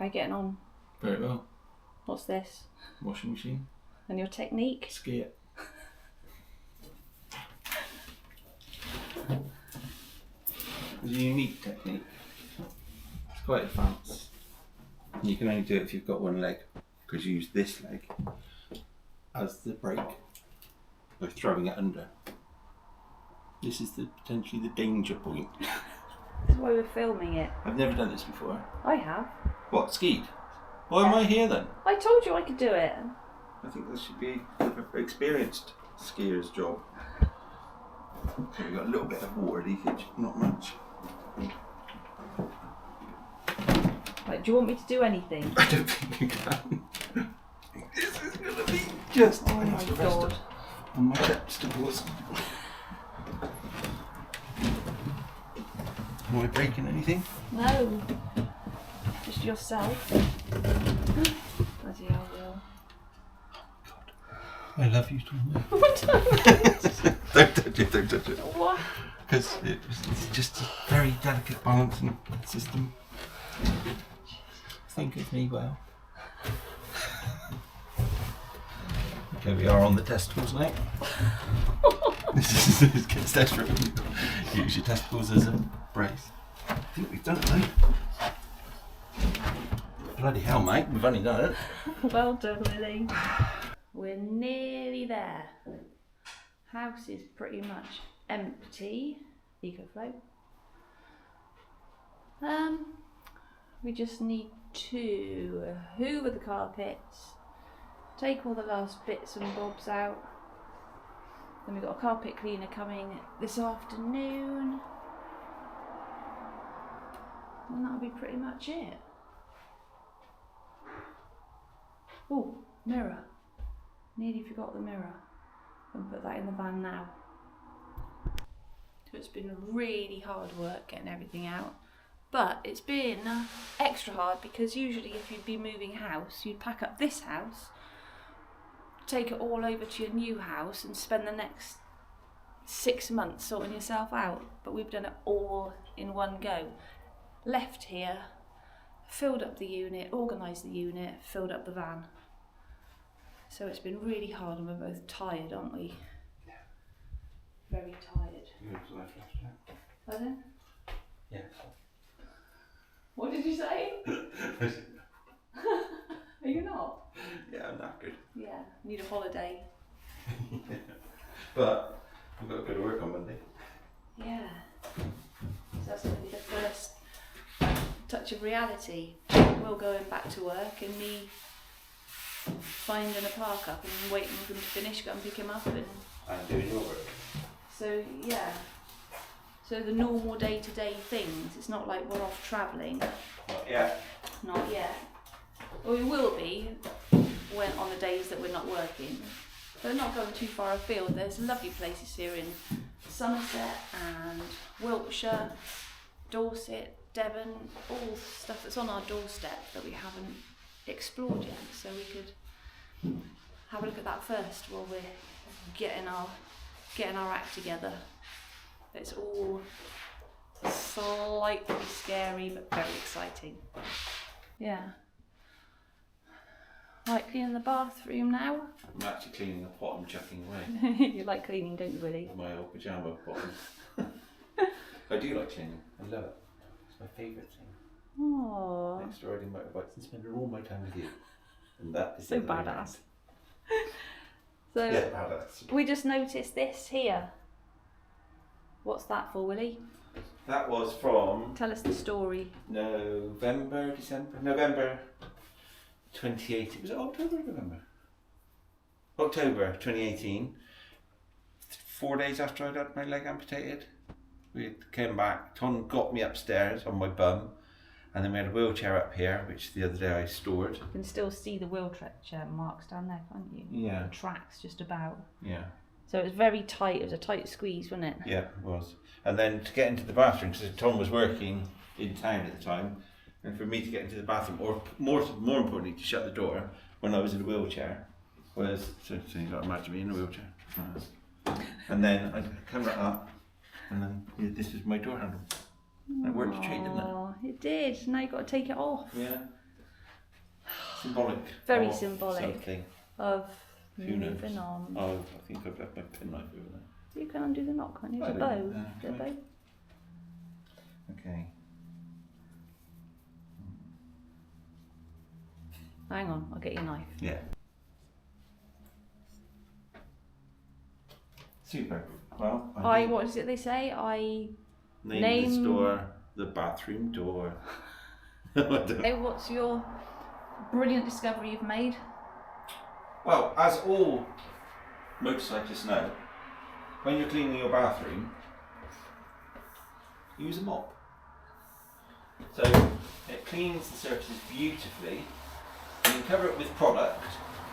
How are you getting on? Very well. What's this? Washing machine. And your technique? Ski it. It's a unique technique. It's quite advanced. You can only do it if you've got one leg, because you use this leg as the brake by throwing it under. This is potentially the danger point. That's why we're filming it. I've never done this before. I have. What, skied? Why am I here then? I told you I could do it. I think this should be an experienced skier's job. So we've got a little bit of water leakage, not much. Right, do you want me to do anything? I don't think you can. This is going to be just Oh my god. On my vegetables. Am I breaking anything? No. Just yourself. Bloody hell, Will. I love you, Tom. What? Don't touch it, don't touch it. What? Because it's just a very delicate balancing system. Think of me well. Okay, we are on the testicles now. This gets desperate. Use your testicles as a brace. I think we've done it now. Bloody hell, mate, we've only done it. Well done, Lily. We're nearly there. House is pretty much empty. EcoFlow. We just need to hoover the carpets, take all the last bits and bobs out. Then we've got a carpet cleaner coming this afternoon. And that'll be pretty much it. Oh, mirror. Nearly forgot the mirror. And put that in the van now. So it's been really hard work getting everything out. But it's been extra hard because usually if you'd be moving house, you'd pack up this house, take it all over to your new house and spend the next 6 months sorting yourself out. But we've done it all in one go. Left here, filled up the unit, organised the unit, filled up the van. So it's been really hard and we're both tired, aren't we? Yeah. Very tired. Pardon? Yeah. What did you say? Are you not? Yeah, I'm not good. Yeah, need a holiday. But I've got to go to work on Monday. Yeah. So that's going to be the first touch of reality. Will going back to work and me finding a park up and waiting for him to finish, go and pick him up and... I'm doing your work. So, yeah. So the normal day-to-day things, it's not like we're off travelling. Not yet. Not yet. Well, we will be when on the days that we're not working. But not going too far afield. There's lovely places here in Somerset and Wiltshire, Dorset, Devon, all stuff that's on our doorstep that we haven't explored yet. So we could have a look at that first while we're getting our act together. It's all slightly scary but very exciting. Yeah. Right, cleaning the bathroom now. I'm actually cleaning the pot I'm chucking away. You like cleaning, don't you, Willie? My old pyjama bottoms. I do like cleaning. I love it. It's my favourite thing. Aww. Next to riding motorbikes and spending all my time with you. And that is So the other way badass. around. So Yeah, badass. we just noticed this here. What's that for, Willie? That was from Tell us the story. November 2018. Was it October or November? October 2018. 4 days after I'd had my leg amputated. We came back. Tom got me upstairs on my bum. And then we had a wheelchair up here, which the other day I stored. You can still see the wheelchair marks down there, can't you? Yeah. The tracks just about. Yeah. So it was very tight. It was a tight squeeze, wasn't it? Yeah, it was. And then to get into the bathroom, because Tom was working in town at the time, and for me to get into the bathroom, or more importantly, to shut the door when I was in a wheelchair, was, so you got to imagine me in a wheelchair. And then I come right up, and then this is my door handle. It worked a treat, didn't it? Oh, it did. Now you've got to take it off. Yeah. Symbolic. Very of symbolic. Something. Of Who knows? moving on. Oh, I think I've left my penknife over there. You can undo the knot, can't you? I It's a don't- bow. Is it a can I? bow? Okay. Hang on, I'll get your knife. Yeah. Super. Well, What is it they say? name this door the bathroom door. Hey, what's your brilliant discovery you've made? Well, as all motorcyclists know, when you're cleaning your bathroom, use a mop. So it cleans the surfaces beautifully. You can cover it with product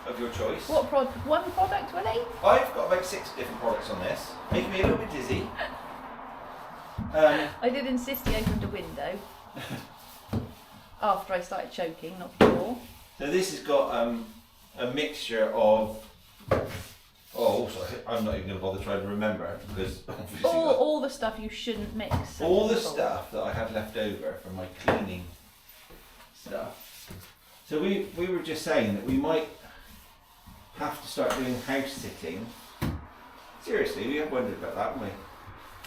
of your choice. What one product, Willie? I've got about 6 different products on this, making me a little bit dizzy. I did insist he opened a window after I started choking, not before. So this has got a mixture of. Oh, sorry, I'm not even going to bother trying to remember because obviously all the stuff you shouldn't mix. all the stuff that I had left over from my cleaning stuff. So we were just saying that we might have to start doing house sitting. Seriously, we have wondered about that, haven't we?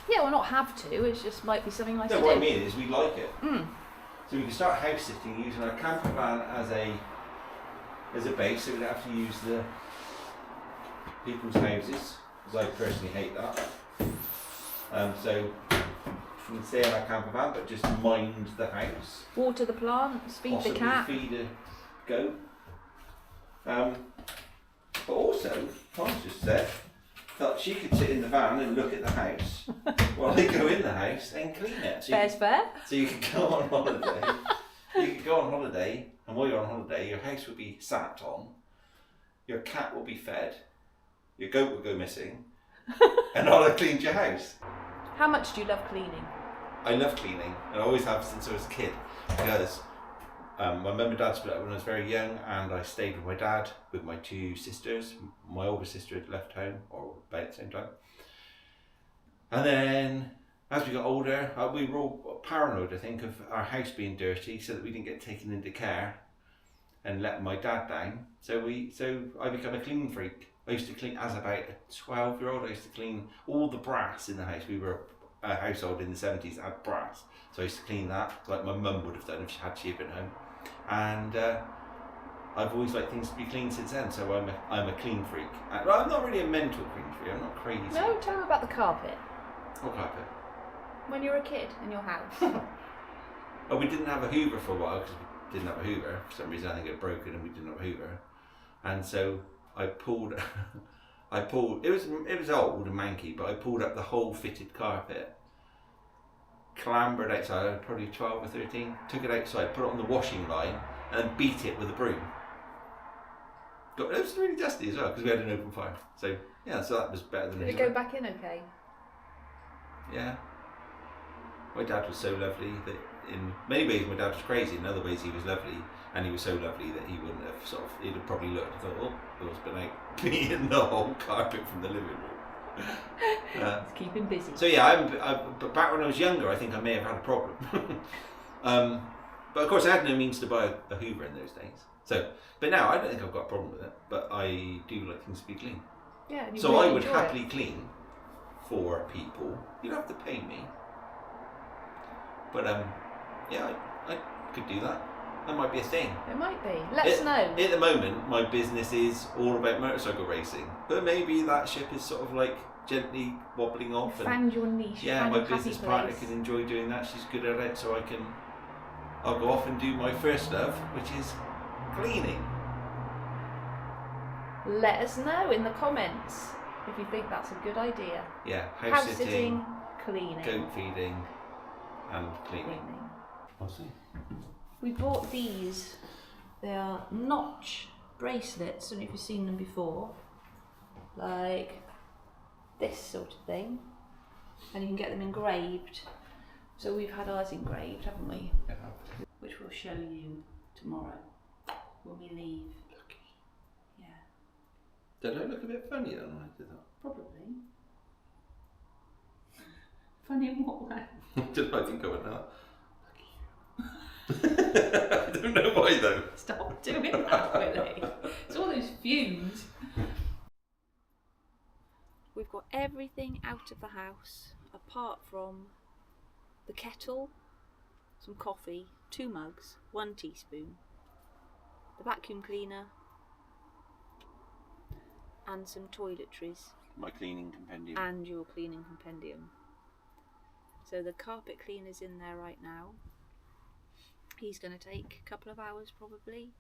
Yeah, well, not have to. It just might be something nice to do. What I mean is we like it. Mm. So we can start house sitting using our camper van as a base, so we don't have to use the people's houses, because I personally hate that. So we can stay in our camper van, but just mind the house. Water the plants, feed Possibly the cat. feed a goat. But also, Tom's just said that she could sit in the van and look at the house while they go in the house and clean it. So Fair's fair. So you could go on holiday. You could go on holiday, and while you're on holiday, your house will be sat on, your cat will be fed, your goat will go missing, and I'll have cleaned your house. How much do you love cleaning? I love cleaning, and I always have since I was a kid, because my mum and dad split up when I was very young, and I stayed with my dad with my 2 sisters. My older sister had left home, or about at the same time. And then, as we got older, we were all paranoid, I think, of our house being dirty, so that we didn't get taken into care and let my dad down. So I became a clean freak. I used to clean, as about a 12-year-old, I used to clean all the brass in the house. We were a household in the 70s that had brass. So I used to clean that, like my mum would have done if she had been home. And I've always liked things to be clean since then, so I'm a clean freak. I'm not really a mental clean freak, I'm not crazy. No, tell me about the carpet. What carpet? When you were a kid in your house. Oh, we didn't have a Hoover for a while because we didn't have a Hoover. For some reason I think it broken and we didn't have a Hoover. And so I pulled, it was old and manky, but I pulled up the whole fitted carpet, clambered outside, I was probably 12 or 13, took it outside, put it on the washing line, and then beat it with a broom. It was really dusty as well because we had an open fire. So yeah, so that was better than Did it go back in okay? Yeah. My dad was so lovely that in many ways my dad was crazy, in other ways he was lovely, and he was so lovely that he wouldn't have he'd have probably looked and thought, oh, Bill's been out cleaning the whole carpet from the living room. Let's keep him busy. So yeah, but back when I was younger, I think I may have had a problem. But of course I had no means to buy a Hoover in those days. So, but now I don't think I've got a problem with it, but I do like things to be clean. Yeah, and you So really I would enjoy happily it. clean for people. You don't have to pay me. But yeah, I could do that. That might be a thing. It might be. Let us know. At the moment, my business is all about motorcycle racing, but maybe that ship is sort of like gently wobbling off. Found your niche. Yeah, found my your happy business partner place. can enjoy doing that. She's good at it, so I'll go off and do my first love, which is cleaning. Let us know in the comments if you think that's a good idea. Yeah, House sitting, cleaning. goat feeding, and cleaning. I'll see. We bought these. They are notch bracelets. I don't know if you've seen them before. Like this sort of thing. And you can get them engraved. So we've had ours engraved, haven't we? Yeah. Which we'll show you tomorrow when we leave. Lucky. Yeah. Did I look a bit funny then when I did that? Probably. Funny in what way? Did I think I went that? Lucky you. I don't know why though. Stop doing that, Willie. It's all those fumes. We've got everything out of the house apart from the kettle, some coffee, 2 mugs, 1 teaspoon, the vacuum cleaner, and some toiletries. My cleaning compendium. And your cleaning compendium. So the carpet cleaner's in there right now. He's going to take a couple of hours probably.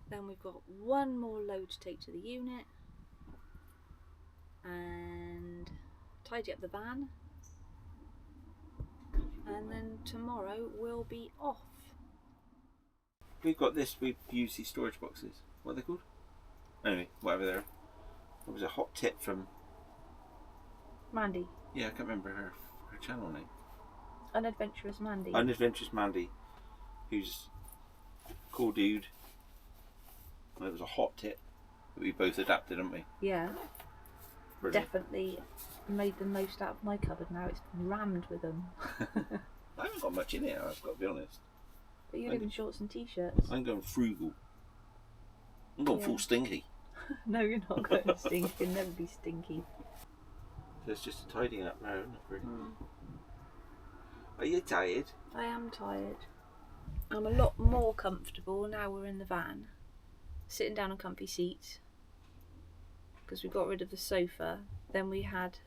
Then we've got 1 more load to take to the unit. And tidy up the van. And then tomorrow we'll be off. We've got this, we use these storage boxes. What are they called? Anyway, whatever they're. It was a hot tip from Mandy. Yeah, I can't remember her channel name. Unadventurous Mandy. Unadventurous Mandy, who's a cool dude. And it was a hot tip that we both adapted, haven't we? Yeah. Brilliant. Definitely made the most out of my cupboard now. It's rammed with them. I haven't got much in here, I've got to be honest. But you live in shorts and t-shirts. I'm going frugal. I'm going full stinky. No, you're not going stinky. You'll never be stinky. So it's just a tidying up now, isn't it? Really? Are you tired? I am tired. I'm a lot more comfortable now we're in the van. Sitting down on comfy seats. Because we got rid of the sofa. Then we had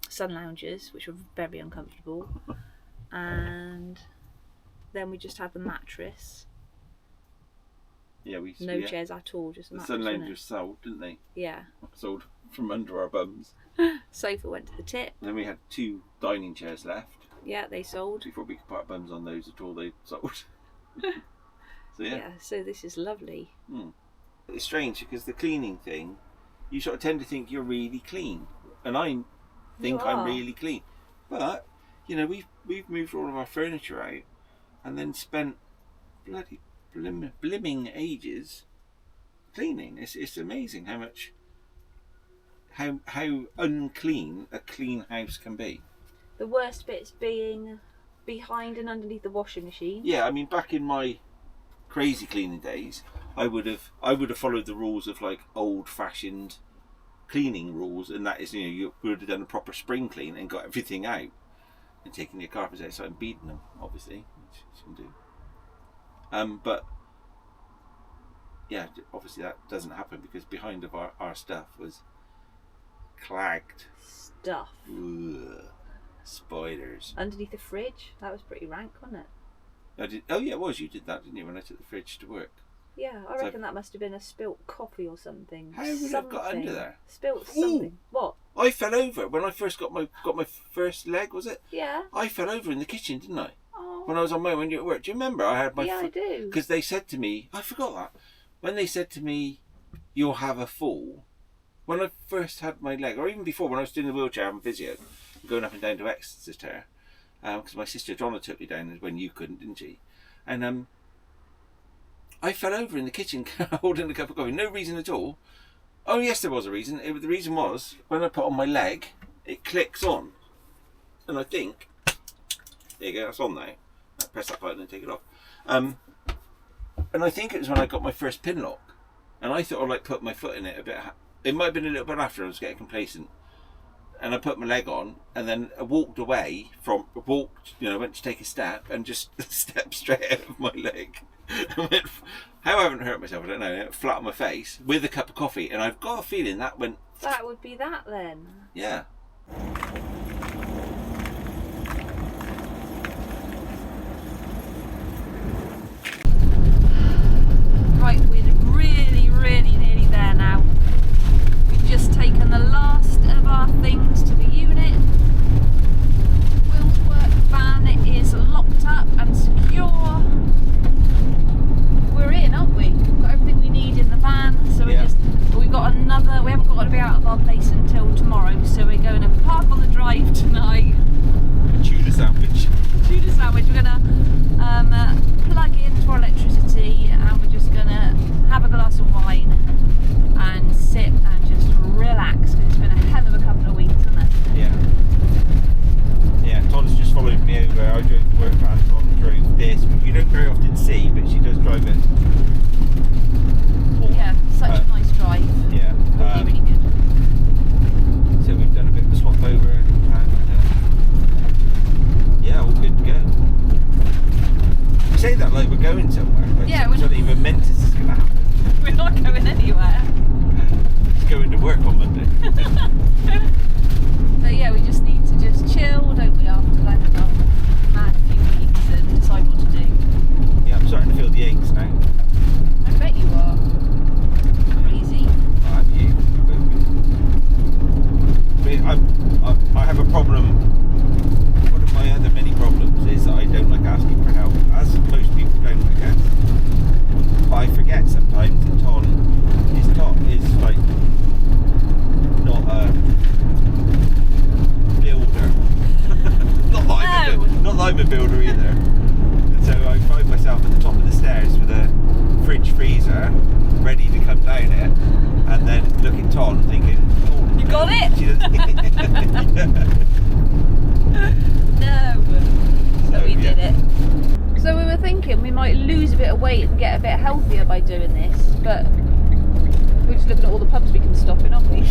sun loungers, which were very uncomfortable. And then we just had the mattress. Yeah, no chairs at all, just a the mattress. sun loungers sold, didn't they? Yeah. Sold from under our bums. Sofa went to the tip. And then we had 2 dining chairs left. Yeah, they sold. Before we could put our bums on those at all, they sold. So yeah, so this is lovely. It's strange because the cleaning thing, you sort of tend to think you're really clean, and I think I'm really clean. But you know, we've moved all of our furniture out, and then spent bloody blimming ages cleaning. It's amazing how much how unclean a clean house can be. The worst bit's being behind and underneath the washing machine. Yeah, I mean, back in my crazy cleaning days, I would have followed the rules of like old-fashioned cleaning rules, and that is, you know, you would have done a proper spring clean and got everything out and taken your carpets outside and beaten them, obviously, which you can do. But yeah, obviously that doesn't happen because behind of our stuff was clagged stuff. Ugh. Spiders. Underneath the fridge, that was pretty rank, wasn't it? I did. Oh yeah, it was. You did that, didn't you, when I took the fridge to work? Yeah, I reckon that must have been a spilt coffee or something. How would it have got under there? Spilt something. Ooh. What? I fell over when I first got my first leg. Was it? Yeah. I fell over in the kitchen, didn't I? Oh. When I was on my way when you were at work. Do you remember? I had my. Yeah, I do. Because they said to me, I forgot that. When they said to me, "You'll have a fall," when I first had my leg, or even before when I was doing the wheelchair and physio, going up and down to Exeter, because my sister Donna took me down when you couldn't, didn't she? And I fell over in the kitchen holding a cup of coffee. No reason at all. Oh yes, there was a reason. The reason was when I put on my leg, it clicks on, and I think, there you go, that's on now. I press that button and take it off. And I think it was when I got my first pin lock, and I thought I'd like put my foot in it a bit. It might have been a little bit after I was getting complacent. And I put my leg on, and then I walked away from, went to take a step, and just stepped straight out of my leg. How I haven't hurt myself, I don't know, flat on my face, with a cup of coffee, and I've got a feeling that went... That would be that then. Yeah. Right, we're really, really nearly there now. We've just taken the last of our things to the unit. Will's work van is locked up and secure. We're in, aren't we? We've got everything we need in the van, so we haven't got to be out of our place until tomorrow, so we're going to park on the drive tonight. Tuna sandwich. We're going to plug in for electricity, and we're just going to have a glass of wine and sit and just relax, because it's been a hell of a couple of weeks, hasn't it? Yeah. Yeah, Todd's just followed me over. I drove the work van, Tom drove this. not going anywhere. Just going to work on Monday. But yeah, we just need to just chill, don't we, after like a mad few weeks and decide what to do. Yeah, I'm starting to feel the aches now. I bet you are. Crazy. And you. I have a problem. One of my other many problems is that I don't like asking for help, as most people don't, I guess. But I forget sometimes that Tom is like not a builder. not that I'm a builder either. And so I find myself at the top of the stairs with a fridge freezer ready to come down it, and then look at Tom thinking, oh, You got it? she doesn't. No. So we did it. So we were thinking we might lose a bit of weight and get a bit healthier by doing this, but we're just looking at all the pubs we can stop in, aren't we?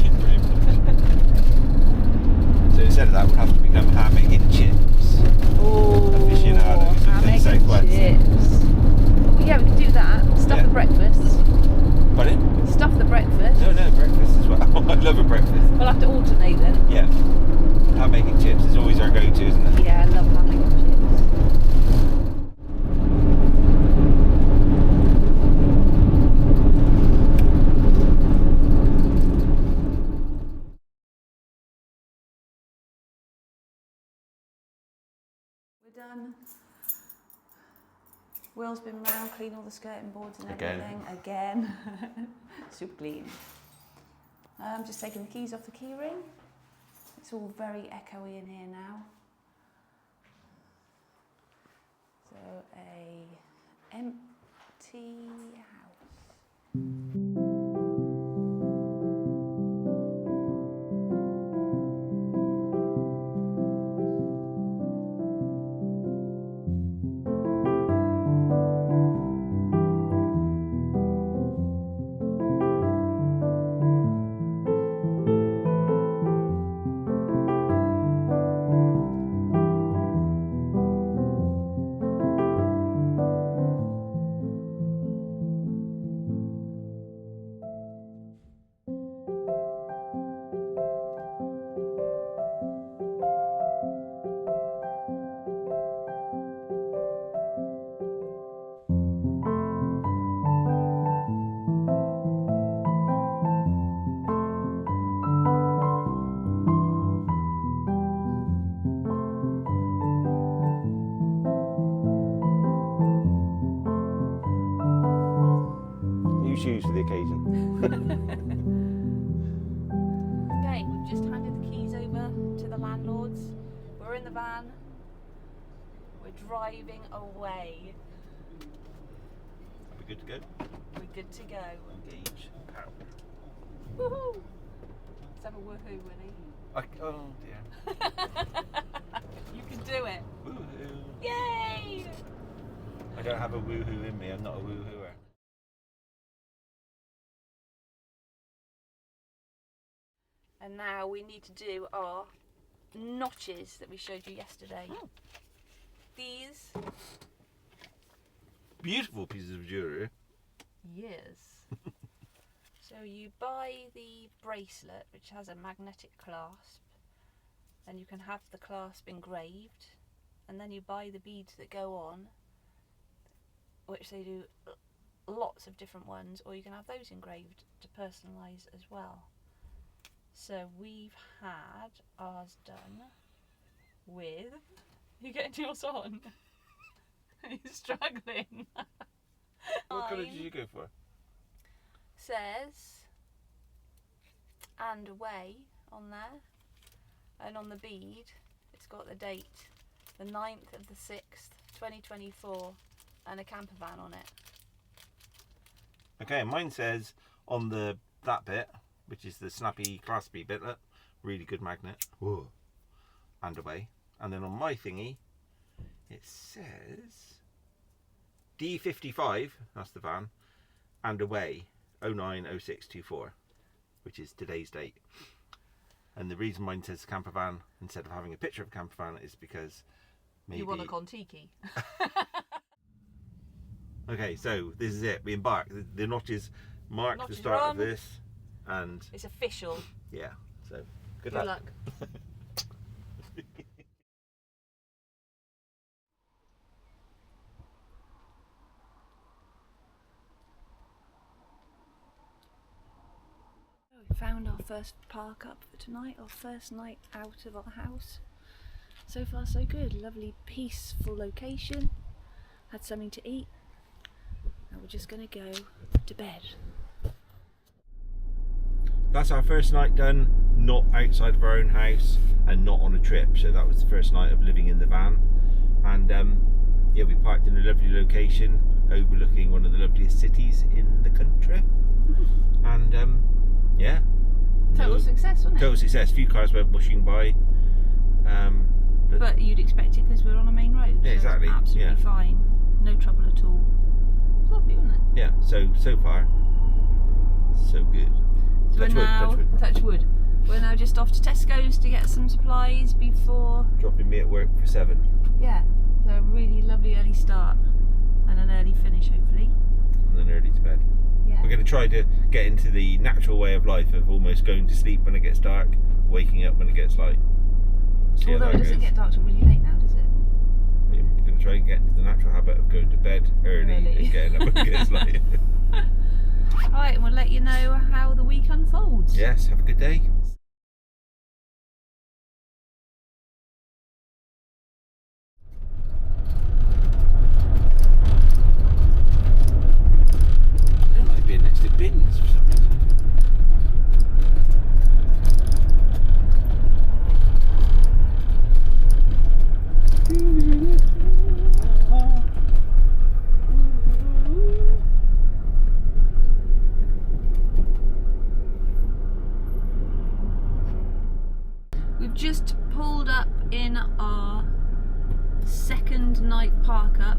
So instead of that, we'll have to become hammock and chips. Oh, aficionados of the Southwest. chips. Oh, yeah, we can do that. Stuff the breakfast. Pardon? Stuff the breakfast. No, breakfast as well. I love a breakfast. We'll have to alternate then. Yeah. Hammock and chips is always our go-to, isn't it? Yeah, I love hammock and chips. We're done. Will's been round, clean all the skirting boards and everything. Again. Super clean. I'm just taking the keys off the key ring. It's all very echoey in here now. So a empty house. Shoes for the occasion. Okay, we've just handed the keys over to the landlords. We're in the van. We're driving away. Are we good to go? We're good to go. Engage. Power. Woohoo! Let's have a woohoo, Winnie. Oh dear. You can do it. Woohoo. Yay! I don't have a woohoo in me. I'm not a woohooer. And now we need to do our notches that we showed you yesterday. Oh. These. Beautiful pieces of jewellery. Yes. So you buy the bracelet, which has a magnetic clasp, and you can have the clasp engraved, and then you buy the beads that go on, which they do lots of different ones, or you can have those engraved to personalise as well. So we've had ours done with... You're getting yours on? You're struggling. What colour did you go for? Says and away on there, and on the bead it's got the date, the 9th of the 6th 2024, and a campervan on it. Okay, mine says on that bit, which is the snappy claspy bit, look, really good magnet. Whoa. And away. And then on my thingy it says D55, that's the van, and away 090624, which is today's date. And the reason mine says campervan instead of having a picture of a campervan is because maybe You want a Contiki. Okay, so this is it. We embark. The notches mark Notch the is start run. of this, and It's official. yeah. So good Good luck. luck. We found our first park up for tonight, our first night out of our house. So far so good, lovely peaceful location, had something to eat, and we're just going to go to bed. That's our first night done, not outside of our own house and not on a trip. So that was the first night of living in the van, and yeah, we parked in a lovely location overlooking one of the loveliest cities in the country, and yeah, Total success, wasn't it? total success. A few cars went whooshing by, but you'd expect it because we're on a main road. Yeah, so exactly. It's absolutely fine, no trouble at all. It's lovely, wasn't it? yeah. So far, so good. So Touch we're wood, now, touch wood. touch wood. We're now just off to Tesco's to get some supplies before. Dropping me at work for 7. Yeah, so a really lovely early start and an early finish, hopefully. And then early to bed. Yeah. We're going to try to get into the natural way of life of almost going to sleep when it gets dark, waking up when it gets light. See how Although that it doesn't goes. get dark till really late now, does it? We're going to try and get into the natural habit of going to bed early. And getting up when it gets light. Right, and we'll let you know how the week unfolds. Yes, have a good day. I don't like being next to bins for some reason. We've just pulled up in our second night park up,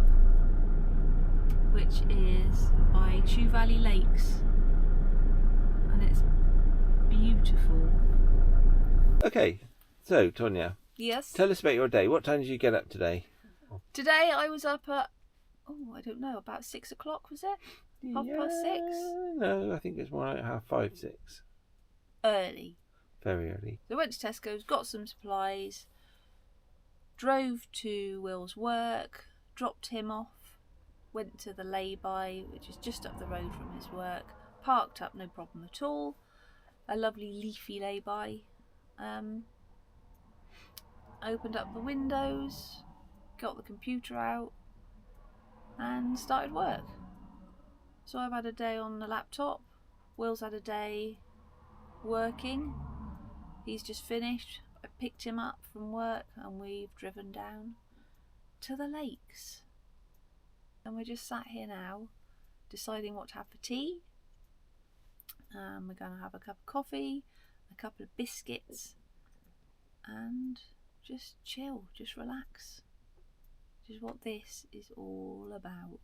which is by Chew Valley Lakes, and it's beautiful. Okay, so Tonya, Yes. tell us about your day. What time did you get up today? Today I was up at, I don't know, about 6 o'clock, was it? 6:30? No, I think it's more like 5:30, 6. Early. Very early. So I went to Tesco's, got some supplies, drove to Will's work, dropped him off, went to the lay-by, which is just up the road from his work, parked up, no problem at all. A lovely leafy lay-by. Opened up the windows, got the computer out, and started work. So I've had a day on the laptop. Will's had a day working. He's just finished. I picked him up from work and we've driven down to the lakes. And we're just sat here now deciding what to have for tea. We're going to have a cup of coffee, a couple of biscuits, and just chill, just relax. Which is what this is all about.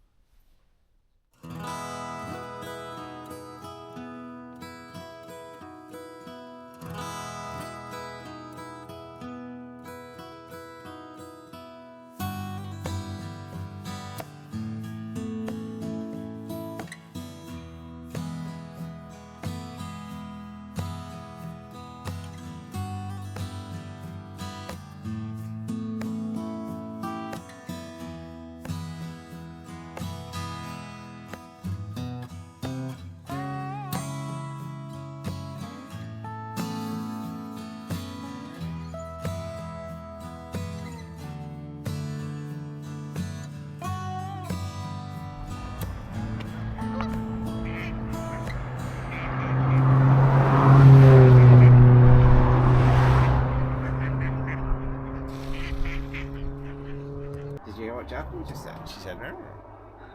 Did you hear what Jasmine just said? She said, "Rrr."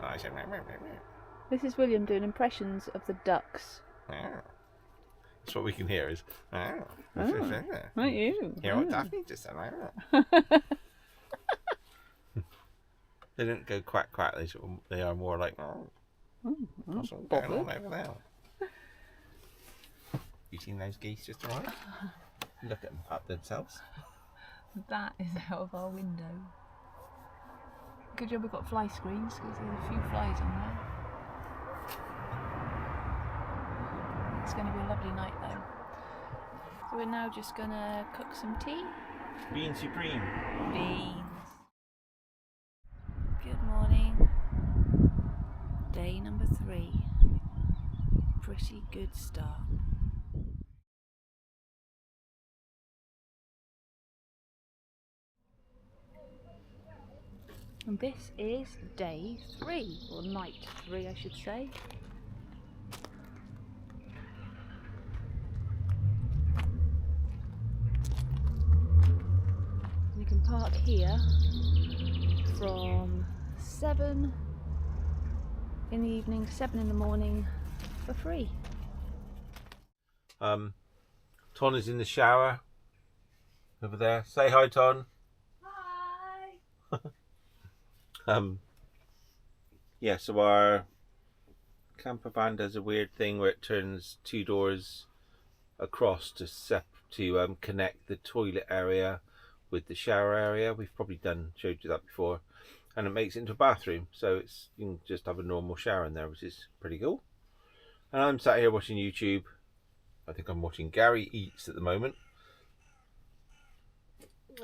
Oh, I said, "Rrr, rrr, rrr, rrr." This is William doing impressions of the ducks. Rrr. That's what we can hear is, "Rrr, Oh, rrr, rrr." Right, you. Hear what Daphne just said? "Rrr." They don't go quack quack. They are more like, "Oh, what's all going on over there?" You seen those geese just arrive? Look at them up themselves. That is out of our window. Good job we've got fly screens because there's a few flies on there. going to be a lovely night though. So we're now just going to cook some tea. Bean supreme. Beans. Good morning. Day number 3. Pretty good start. And this is day 3, or night 3 I should say. You can park here from 7 in the evening to 7 in the morning for free. Ton is in the shower over there. Say hi, Ton. Hi. Yeah, so our camper van does a weird thing where it turns 2 doors across to connect the toilet area with the shower area. We've probably showed you that before, and it makes it into a bathroom, so you can just have a normal shower in there, which is pretty cool. And I'm sat here watching YouTube. I think I'm watching Gary Eats at the moment,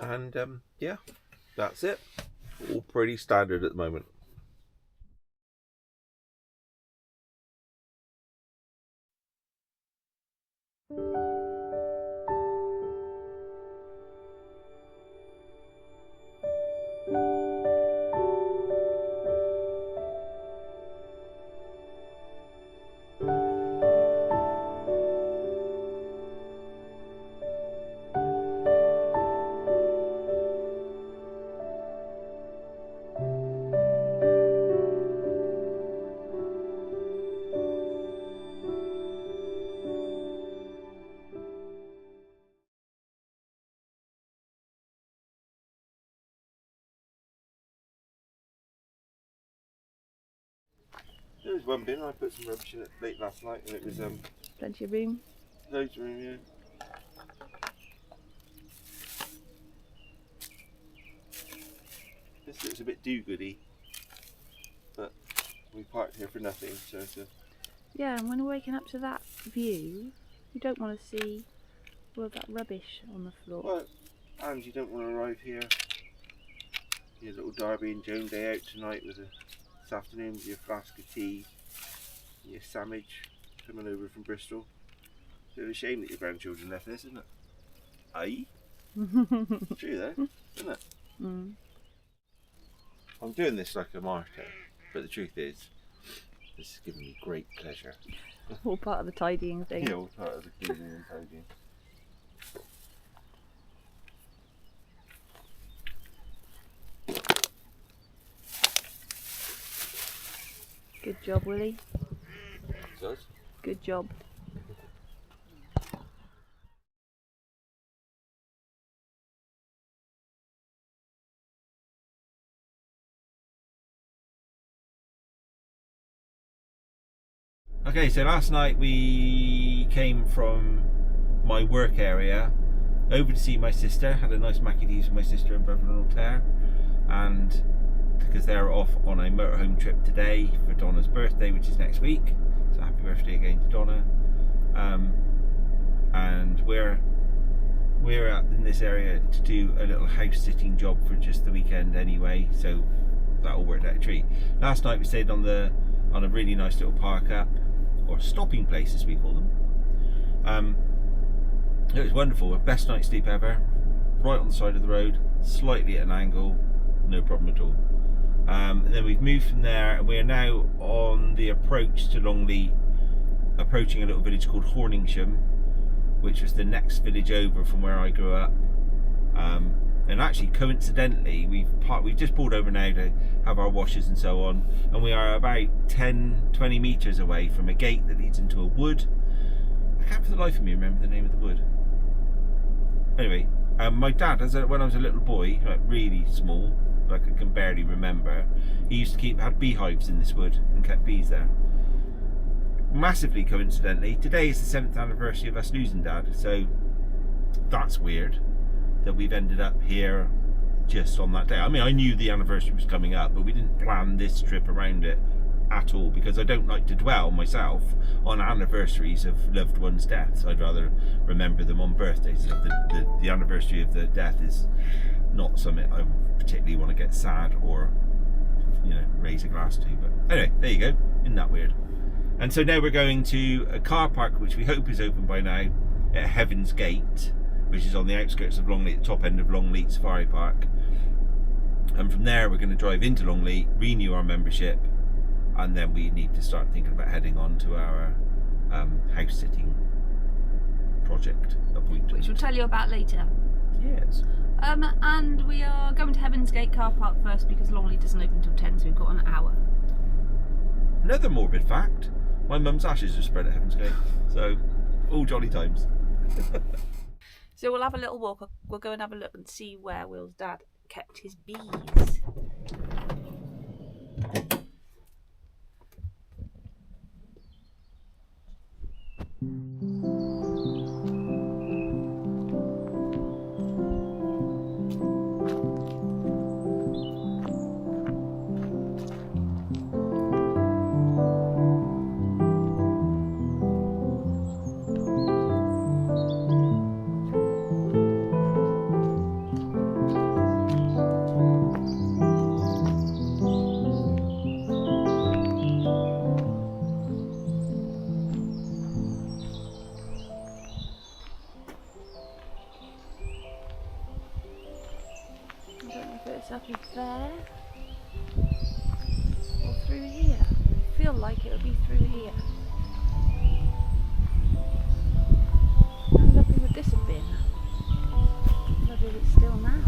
and yeah, that's it. All pretty standard at the moment. There was one bin, I put some rubbish in it late last night, and it was Plenty of room. loads of room, yeah. This looks a bit do-goody, but we parked here for nothing, so it's a... Yeah, and when we're waking up to that view, you don't want to see all of that rubbish on the floor. Well, and you don't want to arrive here, your little Darby and Joan day out tonight this afternoon with your flask of tea, and your sandwich coming over from Bristol. It's a shame that your grandchildren left this, isn't it? Aye? True though, isn't it? Mm. I'm doing this like a martyr, but the truth is, this is giving me great pleasure. All part of the tidying thing. Yeah, all part of the cleaning and tidying. Good job, Willie. Does? Good job. Okay, so last night we came from my work area over to see my sister. Had a nice Mackie D's with my sister and brother-in-law Claire, and because they're off on a motorhome trip today for Donna's birthday, which is next week. So happy birthday again to Donna. And we're out in this area to do a little house sitting job for just the weekend anyway, so that all worked out a treat. Last night we stayed on a really nice little park up, or stopping place as we call them. It was wonderful, best night's sleep ever, right on the side of the road, slightly at an angle, no problem at all. And then we've moved from there, and we are now on the approach to Longleat, approaching a little village called Horningsham, which was the next village over from where I grew up. And actually, coincidentally, we've just pulled over now to have our washes and so on, and we are about 10-20 metres away from a gate that leads into a wood. I can't for the life of me remember the name of the wood. Anyway, my dad, when I was a little boy, like really small, like I can barely remember, he used to had beehives in this wood and kept bees there. Massively coincidentally, today is the 7th anniversary of us losing Dad, so that's weird that we've ended up here just on that day. I mean, I knew the anniversary was coming up, but we didn't plan this trip around it at all, because I don't like to dwell myself on anniversaries of loved ones' deaths. I'd rather remember them on birthdays. The anniversary of the death is not something I particularly want to get sad or, raise a glass to. But anyway, there you go. Isn't that weird? And so now we're going to a car park which we hope is open by now at Heaven's Gate, which is on the outskirts of Longleat, the top end of Longleat Safari Park. And from there we're going to drive into Longleat, renew our membership, and then we need to start thinking about heading on to our house sitting project appointment, which we'll tell you about later. Yes. And we are going to Heaven's Gate car park first because Longleat doesn't open until 10, so we've got an hour. Another morbid fact, my mum's ashes are spread at Heaven's Gate, so all jolly times. So we'll have a little walk. We'll go and have a look and see where Will's dad kept his bees. Up is there or through here. I feel like it'll be through here. How lovely would this have been? Lovely it's still now.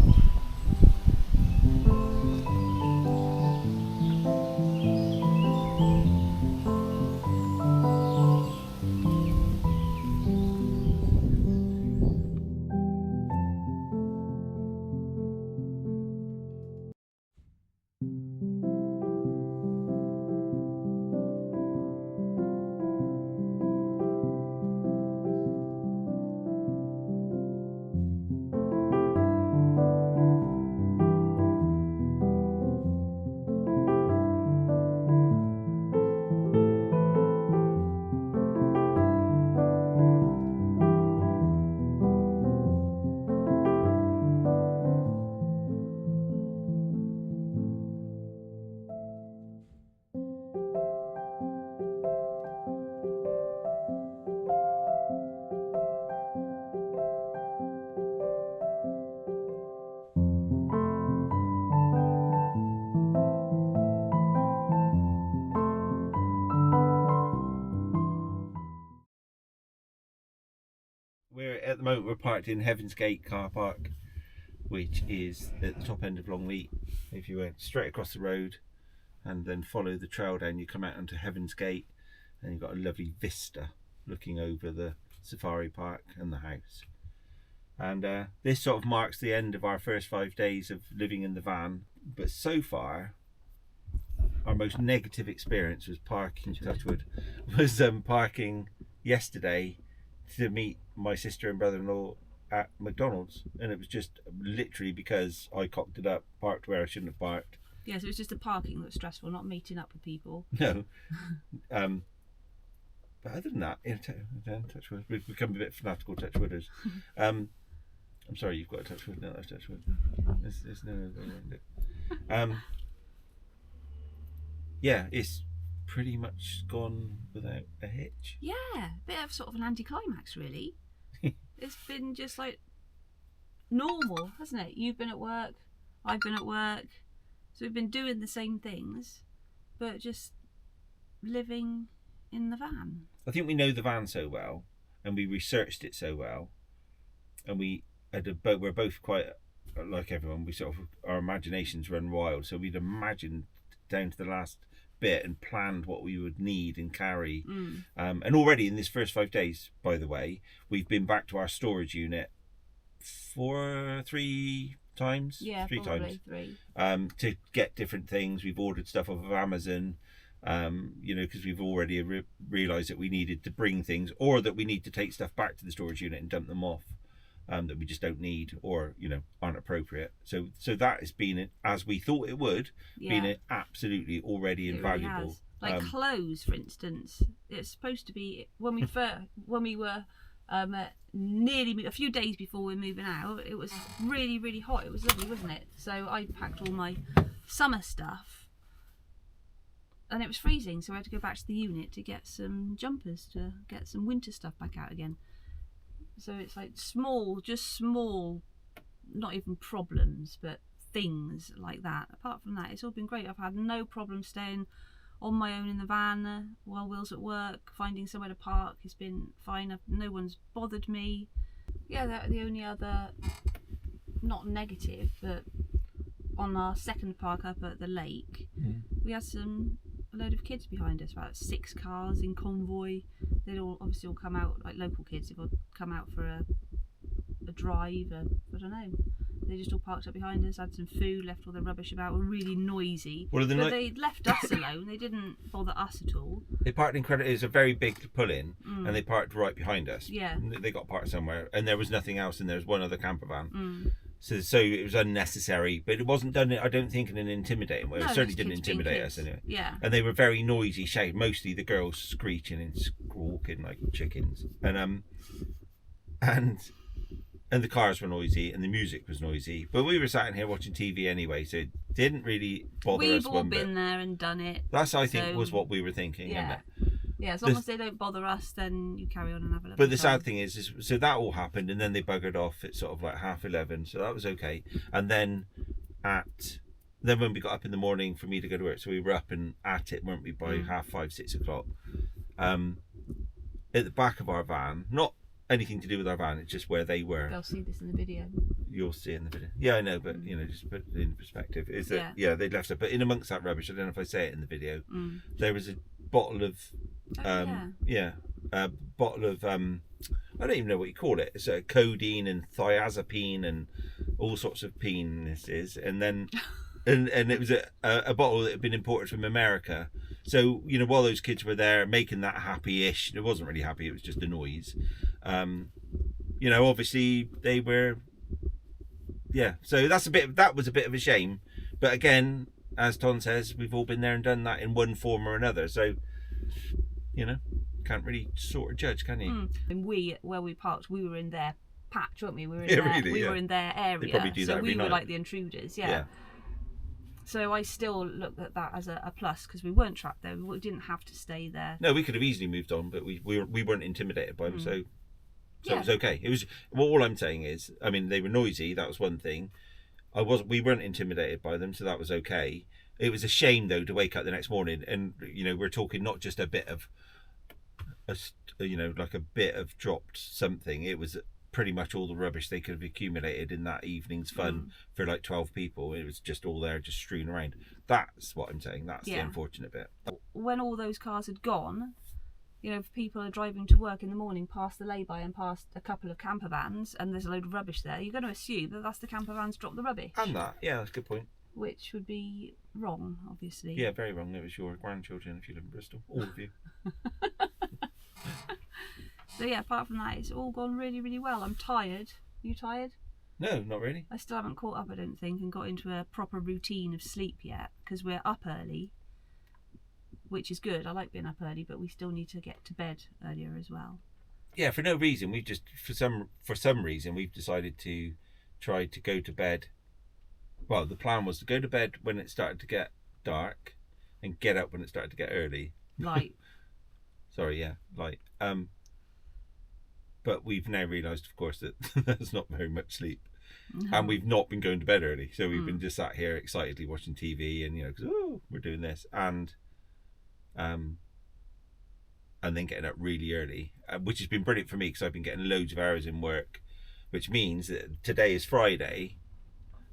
At the moment we're parked in Heaven's Gate car park, which is at the top end of Longleat. If you went straight across the road and then follow the trail down, you come out onto Heaven's Gate, and you've got a lovely vista looking over the safari park and the house. And this sort of marks the end of our first 5 days of living in the van. But so far, our most negative experience was parking yesterday to meet my sister and brother-in-law at McDonald's, and it was just literally because I cocked it up, parked where I shouldn't have parked. Yeah, so it was just the parking that was stressful, not meeting up with people. No. But other than that, touch wood. We've become a bit fanatical touch wooders. I'm sorry, you've got a touch wood. No, that's touch wood. There's no other way around it. Yeah, it's pretty much gone without a hitch. Yeah, a bit of sort of an anticlimax, really. It's been just like normal, hasn't it? You've been at work, I've been at work, so we've been doing the same things, but just living in the van. I think we know the van so well, and we researched it so well, and we're both quite like everyone. We sort of, our imaginations run wild, so we'd imagined down to the last bit and planned what we would need and carry. And already in this first 5 days, by the way, we've been back to our storage unit three times. Yeah, three probably times. Three. To get different things. We've ordered stuff off of Amazon, because we've already realised that we needed to bring things, or that we need to take stuff back to the storage unit and dump them off. That we just don't need, or aren't appropriate. So that has been, as we thought it would, been absolutely already invaluable. Really has. Like clothes, for instance, it's supposed to be when we were nearly a few days before we were moving out. It was really, really hot. It was lovely, wasn't it? So I packed all my summer stuff, and it was freezing. So I had to go back to the unit to get some jumpers to get some winter stuff back out again. So it's like just small, not even problems, but things like that. Apart from that, it's all been great. I've had no problem staying on my own in the van while Will's at work, finding somewhere to park. It's been fine. No one's bothered me. Yeah, the only other, not negative, but on our second park up at the lake, we had a load of kids behind us, about 6 cars in convoy. They'd all obviously all come out, like local kids, they'd all come out for a drive, I don't know. They just all parked up behind us, had some food, left all their rubbish about, were really noisy. But they left us alone, they didn't bother us at all. They parked incredibly, it's a very big pull-in, and they parked right behind us. Yeah. They got parked somewhere, and there was nothing else, and there was one other camper van. So it was unnecessary, but it wasn't done, I don't think, in an intimidating way. No, it certainly didn't intimidate us anyway. Yeah. And they were very noisy, shouting, mostly the girls screeching and squawking like chickens. And the cars were noisy and the music was noisy. But we were sat in here watching TV anyway, so it didn't really bother us. We've all been there and done it. That's, I think, was what we were thinking. Yeah. Yeah, as long as they don't bother us, then you carry on and have a look. But the sad thing is, so that all happened, and then they buggered off at sort of like 11:30, so that was okay. And then when we got up in the morning for me to go to work, so we were up and at it, weren't we, by 5:30, 6 o'clock. At the back of our van, not anything to do with our van, it's just where they were. They'll see this in the video. You'll see in the video. Yeah, I know, but just put it in perspective. Is that they'd left it, but in amongst that rubbish, I don't know if I say it in the video. There was a bottle of a bottle of I don't even know what you call it. It's codeine and thiazepine and all sorts of penises, and then and it was a bottle that had been imported from America. So while those kids were there making that happy-ish, it wasn't really happy. It was just a noise. Obviously they were. Yeah, so that was a bit of a shame, but again, as Tom says, we've all been there and done that in one form or another. So, can't really sort of judge, can you? And where we parked, we were in their patch, weren't we? We were in their area. They probably do that every night. We were like the intruders, yeah. So I still looked at that as a plus because we weren't trapped there. We didn't have to stay there. No, we could have easily moved on, but we weren't intimidated by them, so it was okay. It was all I'm saying is, I mean, they were noisy. That was one thing. We weren't intimidated by them, so that was okay. It was a shame though to wake up the next morning and we're talking not just a bit of like a bit of dropped something. It was pretty much all the rubbish they could have accumulated in that evening's fun for like 12 people. It was just all there, just strewn around. That's what I'm saying. That's the unfortunate bit. When all those cars had gone, if people are driving to work in the morning past the lay-by and past a couple of camper vans and there's a load of rubbish there, you're going to assume that that's the camper vans dropped the rubbish. And that, that's a good point. Which would be wrong, obviously. Yeah, very wrong. It was your grandchildren if you live in Bristol. All of you. So yeah, apart from that, it's all gone really, really well. I'm tired. You tired? No, not really. I still haven't caught up, I don't think, and got into a proper routine of sleep yet because we're up early, which is good. I like being up early, but we still need to get to bed earlier as well. Yeah, for no reason. We've just for some reason we've decided to try to go to bed. Well, the plan was to go to bed when it started to get dark and get up when it started to get early. Light. Sorry, yeah, light. But we've now realised, of course, that that's not very much sleep. And we've not been going to bed early. So we've been just sat here excitedly watching TV and, because, we're doing this. And then getting up really early, which has been brilliant for me because I've been getting loads of hours in work, which means that today is Friday.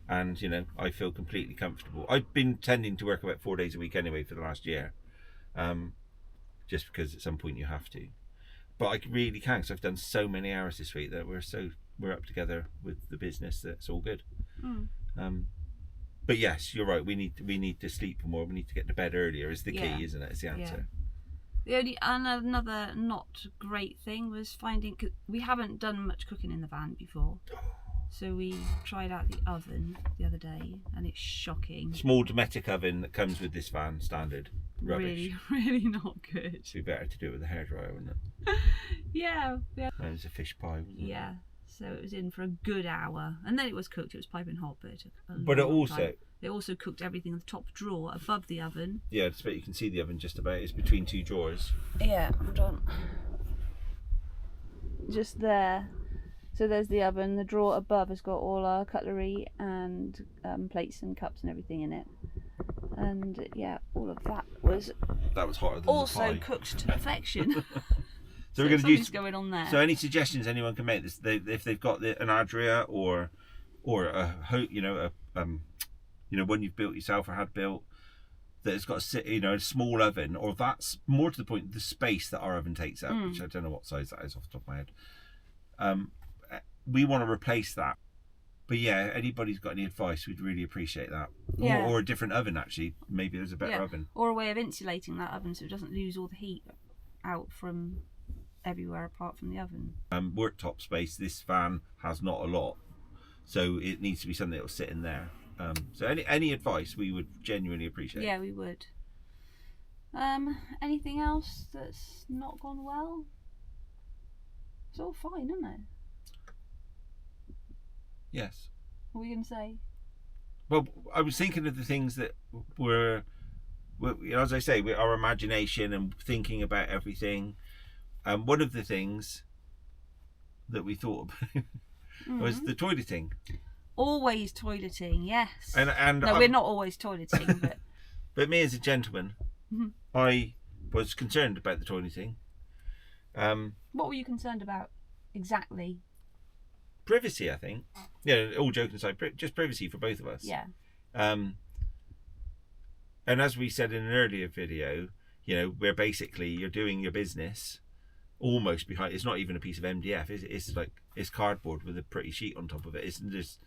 And, I feel completely comfortable. I've been tending to work about 4 days a week anyway for the last year. Just because at some point you have to. But I really can because I've done so many hours this week that we're up together with the business that it's all good. But yes, you're right. We need to sleep more. We need to get to bed earlier is the key, isn't it? It's the answer. Yeah. Another not great thing was finding we haven't done much cooking in the van before. So we tried out the oven the other day and it's shocking. Small domestic oven that comes with this van standard. rubbish. Really not good. It'd be better to do it with a hairdryer, wouldn't it? Yeah. And it was a fish pie, wasn't it? Yeah. So it was in for a good hour, and then it was cooked. It was piping hot, but it took a But it long also time. It also cooked everything in the top drawer above the oven. Yeah, just about you can see the oven just about. It's between two drawers. Yeah, hold on. Just there. So there's the oven. The drawer above has got all our cutlery and plates and cups and everything in it. And yeah, all of that was hotter than also the pie. cooked to perfection. So we're going to do. Something's going on there. So any suggestions anyone can make? This if they've got an Adria or a one you've built yourself or had built that has got a small oven, or that's more to the point the space that our oven takes up, which I don't know what size that is off the top of my head. We want to replace that. But yeah, anybody's got any advice, we'd really appreciate that. Yeah. Or a different oven, actually. Maybe there's a better oven. Or a way of insulating that oven so it doesn't lose all the heat out from everywhere apart from the oven. Worktop space, this van has not a lot. So it needs to be something that will sit in there. So any advice we would genuinely appreciate. Yeah, we would. Anything else that's not gone well? It's all fine, isn't it? Yes. What were you going to say? Well, I was thinking of the things that were as I say, our imagination and thinking about everything. One of the things that we thought about was the toileting. Always toileting, yes. And no, we're not always toileting, but but me as a gentleman, I was concerned about the toileting. What were you concerned about exactly? Privacy, I think. Yeah, all joking aside, just privacy for both of us. Yeah. And as we said in an earlier video, where basically you're doing your business almost behind. It's not even a piece of MDF. It's like it's cardboard with a pretty sheet on top of it. It's just.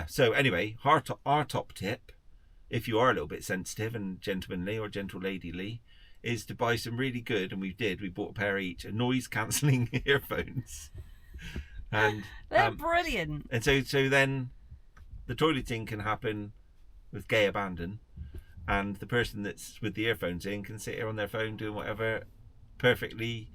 So anyway, our top tip, if you are a little bit sensitive and gentlemanly or gentle ladily, is to buy some really good, and we bought a pair each, noise cancelling earphones. And they're brilliant. And so then the toileting can happen with gay abandon, and the person that's with the earphones in can sit here on their phone doing whatever, perfectly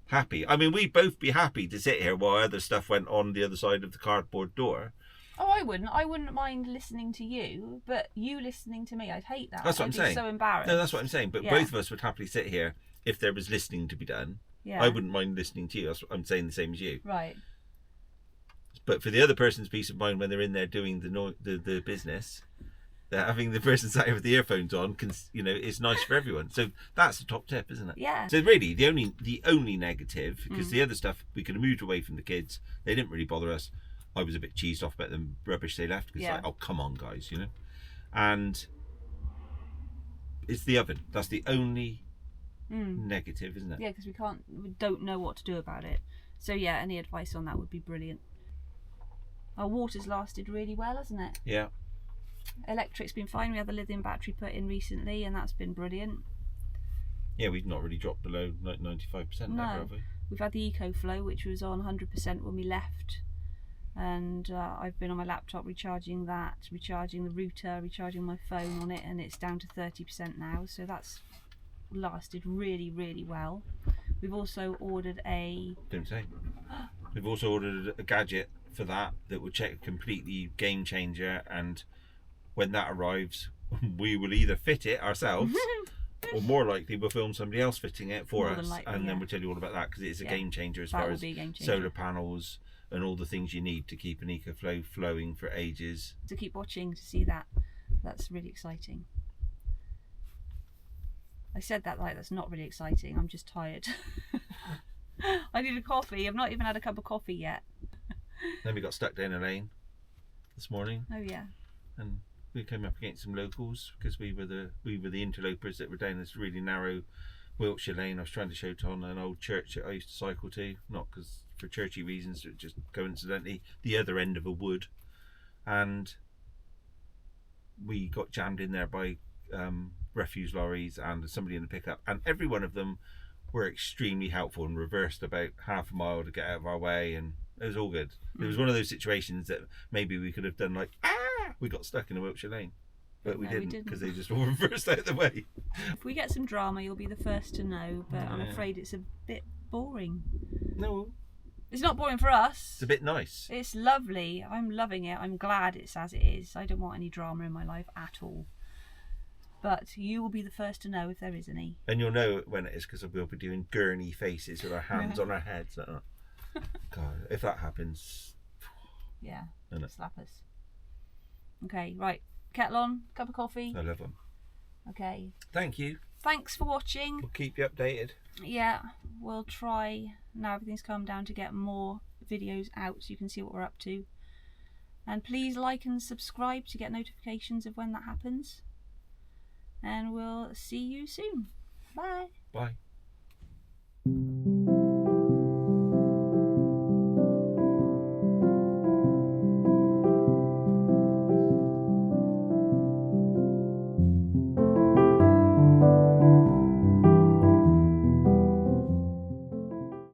happy. I mean, we'd both be happy to sit here while other stuff went on the other side of the cardboard door. Oh, I wouldn't mind listening to you, but you listening to me, I'd hate that. That's what I'm saying. I'd be so embarrassed. No, that's what I'm saying. But both of us would happily sit here if there was listening to be done. Yeah. I wouldn't mind listening to you. I'm saying the same as you. Right. But for the other person's peace of mind when they're in there doing the business, that having the person sat here with the earphones on is nice for everyone. So that's the top tip, isn't it? Yeah. So really, the only negative, because the other stuff we could have moved away from the kids. They didn't really bother us. I was a bit cheesed off about the rubbish they left because oh come on guys, and it's the oven. That's the only negative, isn't it? Yeah, because we don't know what to do about it. So yeah, any advice on that would be brilliant. Our water's lasted really well, hasn't it? Yeah. Electric's been fine. We had the lithium battery put in recently, and that's been brilliant. Yeah, we've not really dropped below 95% now, have we? We've had the EcoFlow, which was on 100% when we left. And I've been on my laptop recharging that, recharging the router, recharging my phone on it, and it's down to 30% now, so that's lasted really, really well. We've also ordered We've also ordered a gadget for that will check a completely game changer, and when that arrives, we will either fit it ourselves or more likely we'll film somebody else fitting it for us, and then we'll tell you all about that, because it's a game changer as far as solar panels and all the things you need to keep an EcoFlow flowing for ages. To keep watching to see that. That's really exciting. I said that like that's not really exciting. I'm just tired. I need a coffee. I've not even had a cup of coffee yet. Then we got stuck down a lane this morning. Oh yeah. And we came up against some locals because we were the interlopers that were down this really narrow Wiltshire lane. I was trying to show Tom an old church that I used to cycle to, not because for churchy reasons, but just coincidentally the other end of a wood, and we got jammed in there by refuse lorries and somebody in the pickup, and every one of them were extremely helpful and reversed about half a mile to get out of our way, and it was all good. It was one of those situations that maybe we could have done like We got stuck in a Wiltshire lane. But we No, we didn't, didn't. because they just all reversed out of the way. If we get some drama, you'll be the first to know, but I'm afraid it's a bit boring. No, It's not boring for us. it's a bit nice. It's lovely. I'm loving it. I'm glad it's as it is. I don't want any drama in my life at all. But you will be the first to know if there is any. And you'll know when it is, because we'll be doing gurney faces with our hands on our heads like that. God, if that happens... Yeah, I know. slap us. Okay, right. Kettle on, cup of coffee. I love them. Okay. Thank you. Thanks for watching. We'll keep you updated. Yeah, we'll try, now everything's calmed down, to get more videos out so you can see what we're up to. And please like and subscribe to get notifications of when that happens. And we'll see you soon. Bye.